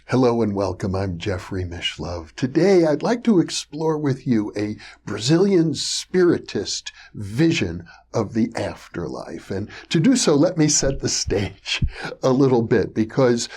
Hello and welcome. I'm Jeffrey Mishlove. Today, I'd like to explore with you a Brazilian Spiritist vision of the afterlife. And to do so, let me set the stage a little bit because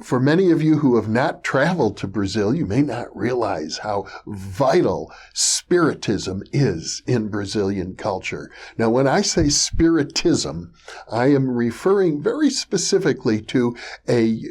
for many of you who have not traveled to Brazil, you may not realize how vital Spiritism is in Brazilian culture. Now, when I say Spiritism, I am referring very specifically to a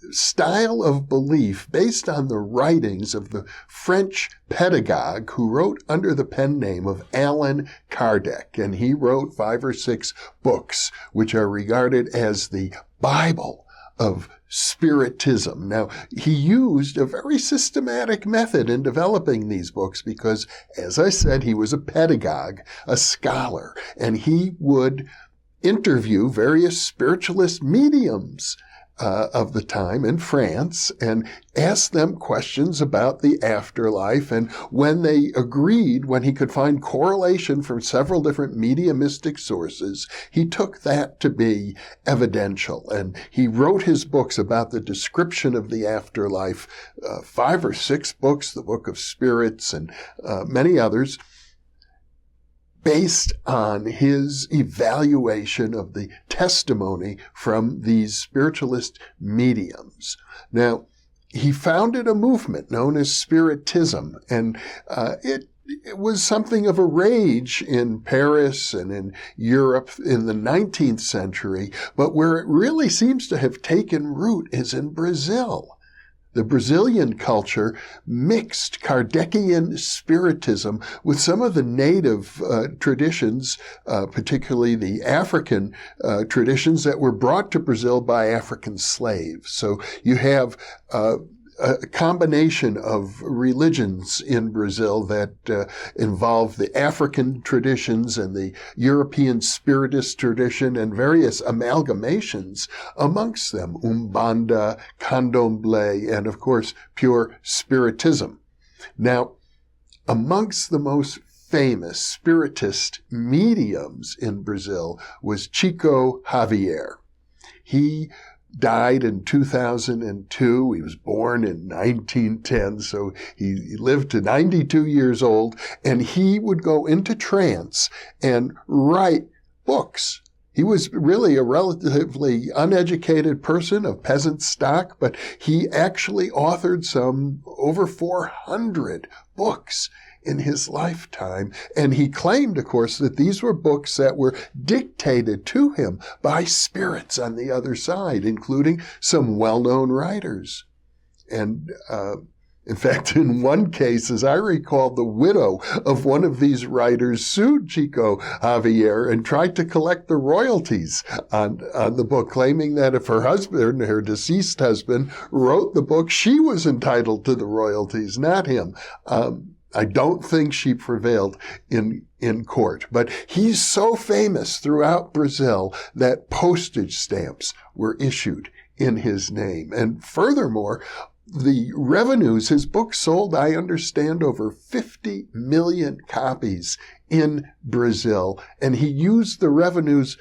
style of belief based on the writings of the French pedagogue who wrote under the pen name of Allan Kardec. And he wrote 5 or 6 books, which are regarded as the Bible of Spiritism. Now, he used a very systematic method in developing these books because, as I said, he was a pedagogue, a scholar, and he would interview various spiritualist mediums of the time in France and asked them questions about the afterlife. And when they agreed, when he could find correlation from several different mediumistic sources, he took that to be evidential. And he wrote his books about the description of the afterlife, 5 or 6 books, the Book of Spirits and many others, based on his evaluation of the testimony from these spiritualist mediums. Now, he founded a movement known as Spiritism, and it was something of a rage in Paris and in Europe in the 19th century, but where it really seems to have taken root is in Brazil. The Brazilian culture mixed Kardecian Spiritism with some of the native traditions, particularly the African traditions that were brought to Brazil by African slaves. So you have a combination of religions in Brazil that involve the African traditions and the European Spiritist tradition and various amalgamations amongst them, Umbanda, Candomblé, and of course, pure Spiritism. Now, amongst the most famous Spiritist mediums in Brazil was Chico Xavier. He died in 2002. He was born in 1910, so he lived to 92 years old, and he would go into trance and write books. He was really a relatively uneducated person of peasant stock, but he actually authored some over 400 books in his lifetime. And he claimed, of course, that these were books that were dictated to him by spirits on the other side, including some well-known writers. And in fact, in one case, as I recall, the widow of one of these writers sued Chico Xavier and tried to collect the royalties on the book, claiming that if her husband, her deceased husband, wrote the book, she was entitled to the royalties, not him. I don't think she prevailed in court, but he's so famous throughout Brazil that postage stamps were issued in his name. And furthermore, the revenues, his book sold, I understand, over 50 million copies in Brazil, and he used the revenues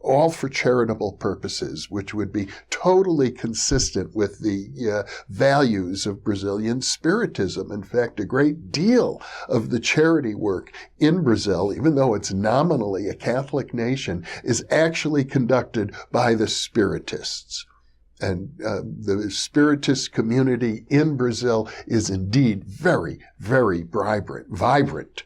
all for charitable purposes, which would be totally consistent with the values of Brazilian Spiritism. In fact, a great deal of the charity work in Brazil, even though it's nominally a Catholic nation, is actually conducted by the Spiritists. And the Spiritist community in Brazil is indeed very, very vibrant.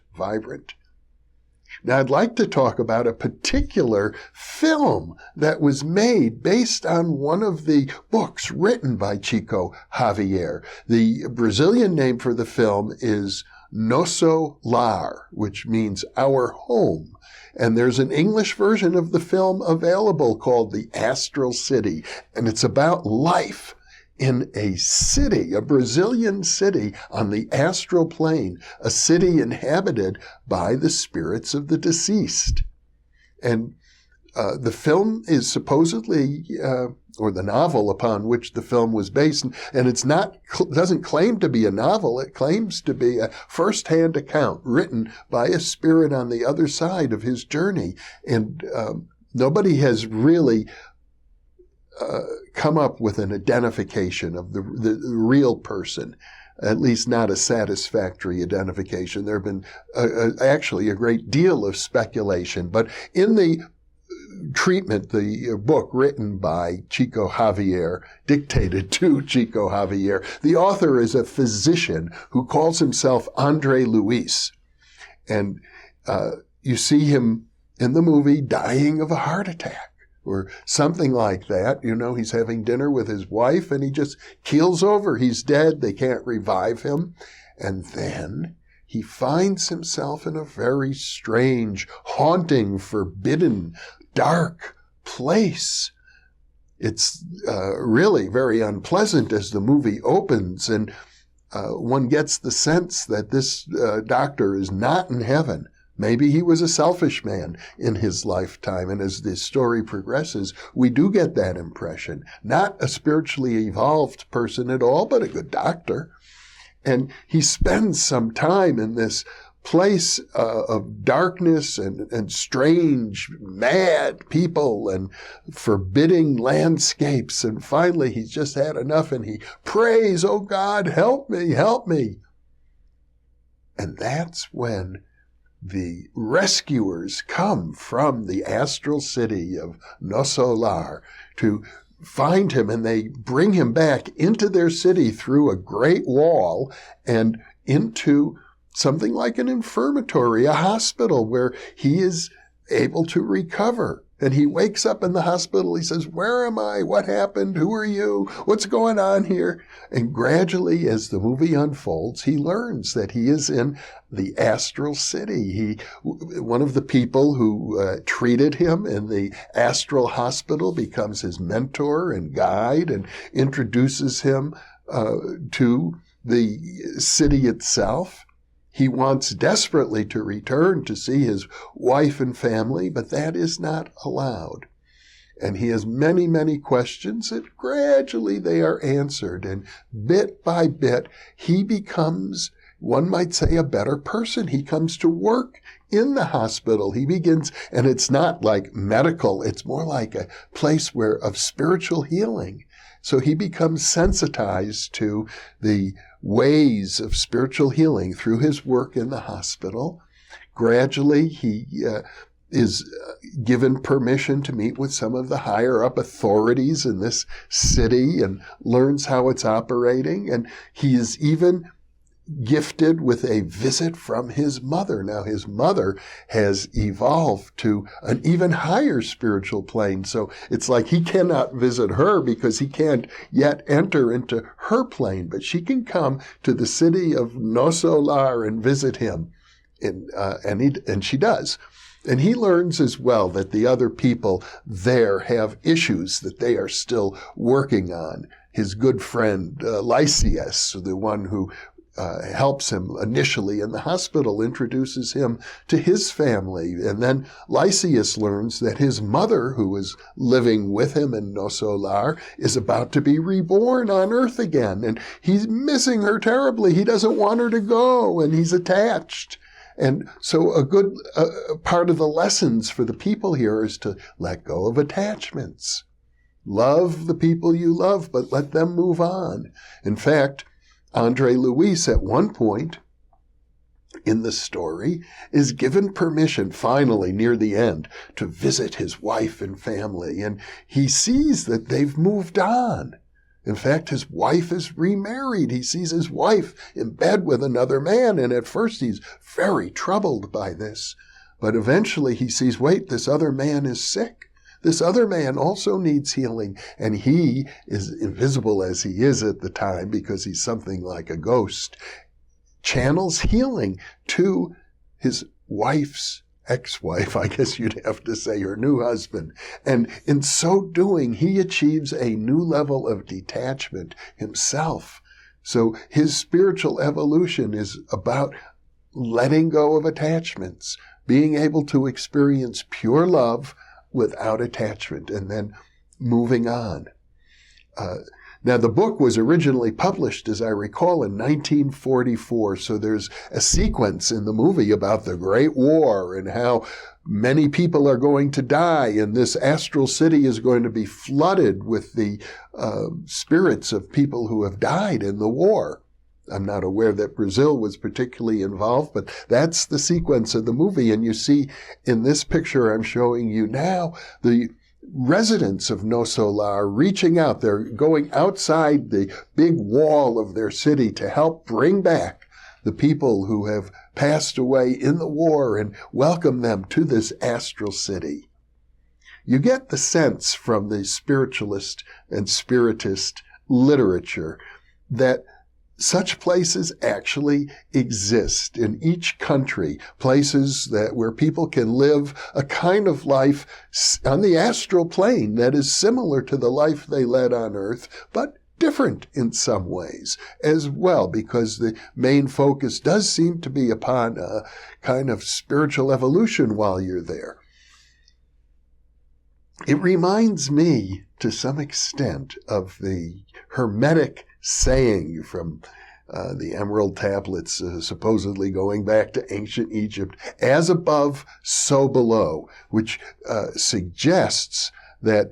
Now, I'd like to talk about a particular film that was made based on one of the books written by Chico Xavier. The Brazilian name for the film is Nosso Lar, which means our home. And there's an English version of the film available called The Astral City, and it's about life in a city, a Brazilian city on the astral plane, a city inhabited by the spirits of the deceased. And the film is supposedly, or the novel upon which the film was based, and it's not, doesn't claim to be a novel, it claims to be a first-hand account written by a spirit on the other side of his journey. And nobody has really come up with an identification of the real person, at least not a satisfactory identification. There have been actually a great deal of speculation, but in the treatment, the book written by Chico Xavier, dictated to Chico Xavier, the author is a physician who calls himself Andre Luis. And you see him in the movie dying of a heart attack or something like that. You know, he's having dinner with his wife and he just keels over. He's dead. They can't revive him. And then he finds himself in a very strange, haunting, forbidden, dark place. It's really very unpleasant as the movie opens, and one gets the sense that this doctor is not in heaven. Maybe he was a selfish man in his lifetime, and as this story progresses, we do get that impression. Not a spiritually evolved person at all, but a good doctor. And he spends some time in this place of darkness and strange, mad people and forbidding landscapes. And finally, he's just had enough and he prays, "Oh God, help me, help me." And that's when the rescuers come from the Astral City of Nosso Lar to find him, and they bring him back into their city through a great wall and into something like an infirmary, a hospital where he is able to recover. And he wakes up in the hospital. He says, "Where am I? What happened? Who are you? What's going on here?" And gradually, as the movie unfolds, he learns that he is in the Astral City. One of the people who treated him in the Astral Hospital becomes his mentor and guide and introduces him to the city itself. He wants desperately to return to see his wife and family, but that is not allowed. And he has many, many questions, and gradually they are answered. And bit by bit, he becomes, one might say, a better person. He comes to work in the hospital. He begins, and it's not like medical, it's more like a place of spiritual healing. So he becomes sensitized to the ways of spiritual healing through his work in the hospital. Gradually, he is given permission to meet with some of the higher up authorities in this city and learns how it's operating. And he is even gifted with a visit from his mother. Now, his mother has evolved to an even higher spiritual plane. So it's like he cannot visit her because he can't yet enter into her plane, but she can come to the city of Nosso Lar and visit him. And she does. And he learns as well that the other people there have issues that they are still working on. His good friend, Lysias, the one who helps him initially in the hospital, introduces him to his family. And then Lysias learns that his mother, who is living with him in Nosso Lar, is about to be reborn on earth again. And he's missing her terribly. He doesn't want her to go, and he's attached. And so a good part of the lessons for the people here is to let go of attachments. Love the people you love, but let them move on. In fact, Andre Luis, at one point in the story, is given permission, finally, near the end, to visit his wife and family. And he sees that they've moved on. In fact, his wife is remarried. He sees his wife in bed with another man, and at first he's very troubled by this. But eventually he sees, wait, this other man is sick. This other man also needs healing, and he is invisible as he is at the time because he's something like a ghost, channels healing to his wife's ex-wife, I guess you'd have to say, her new husband. And in so doing, he achieves a new level of detachment himself. So his spiritual evolution is about letting go of attachments, being able to experience pure love without attachment, and then moving on. Now, the book was originally published, as I recall, in 1944, so there's a sequence in the movie about the Great War and how many people are going to die, and this Astral City is going to be flooded with the spirits of people who have died in the war. I'm not aware that Brazil was particularly involved, but that's the sequence of the movie. And you see in this picture I'm showing you now, the residents of Nosso Lar reaching out. They're going outside the big wall of their city to help bring back the people who have passed away in the war and welcome them to this Astral City. You get the sense from the spiritualist and spiritist literature that such places actually exist in each country, places where people can live a kind of life on the astral plane that is similar to the life they led on Earth, but different in some ways as well, because the main focus does seem to be upon a kind of spiritual evolution while you're there. It reminds me, to some extent, of the Hermetic saying from the Emerald Tablets, supposedly going back to ancient Egypt, as above, so below, which suggests that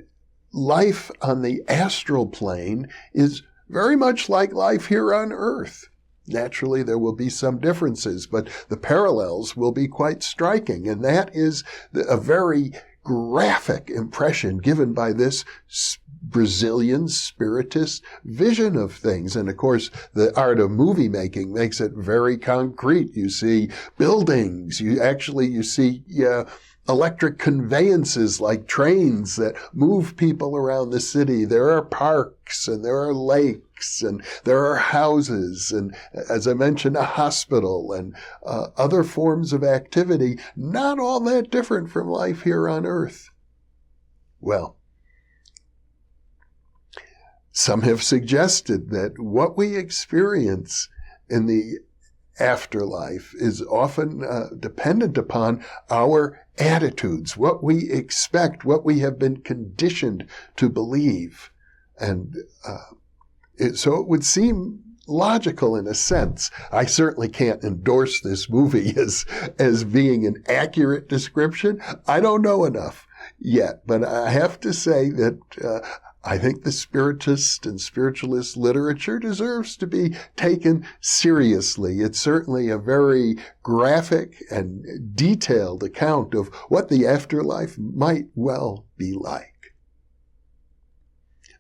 life on the astral plane is very much like life here on Earth. Naturally, there will be some differences, but the parallels will be quite striking, and that is a very graphic impression given by this Brazilian Spiritist vision of things. And of course, the art of movie making makes it very concrete. You see buildings, you see electric conveyances like trains that move people around the city. There are parks and there are lakes and there are houses and, as I mentioned, a hospital and other forms of activity, not all that different from life here on Earth. Well, some have suggested that what we experience in the afterlife is often dependent upon our attitudes, what we expect, what we have been conditioned to believe. And so it would seem logical in a sense. I certainly can't endorse this movie as being an accurate description. I don't know enough yet, but I have to say that I think the spiritist and spiritualist literature deserves to be taken seriously. It's certainly a very graphic and detailed account of what the afterlife might well be like.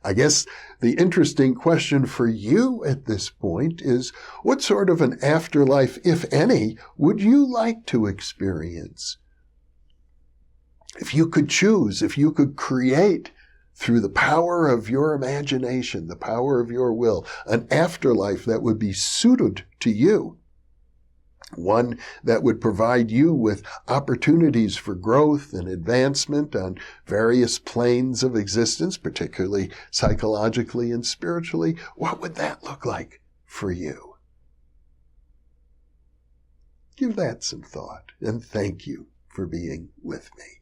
I guess the interesting question for you at this point is, what sort of an afterlife, if any, would you like to experience? If you could choose, if you could create through the power of your imagination, the power of your will, an afterlife that would be suited to you, one that would provide you with opportunities for growth and advancement on various planes of existence, particularly psychologically and spiritually, what would that look like for you? Give that some thought, and thank you for being with me.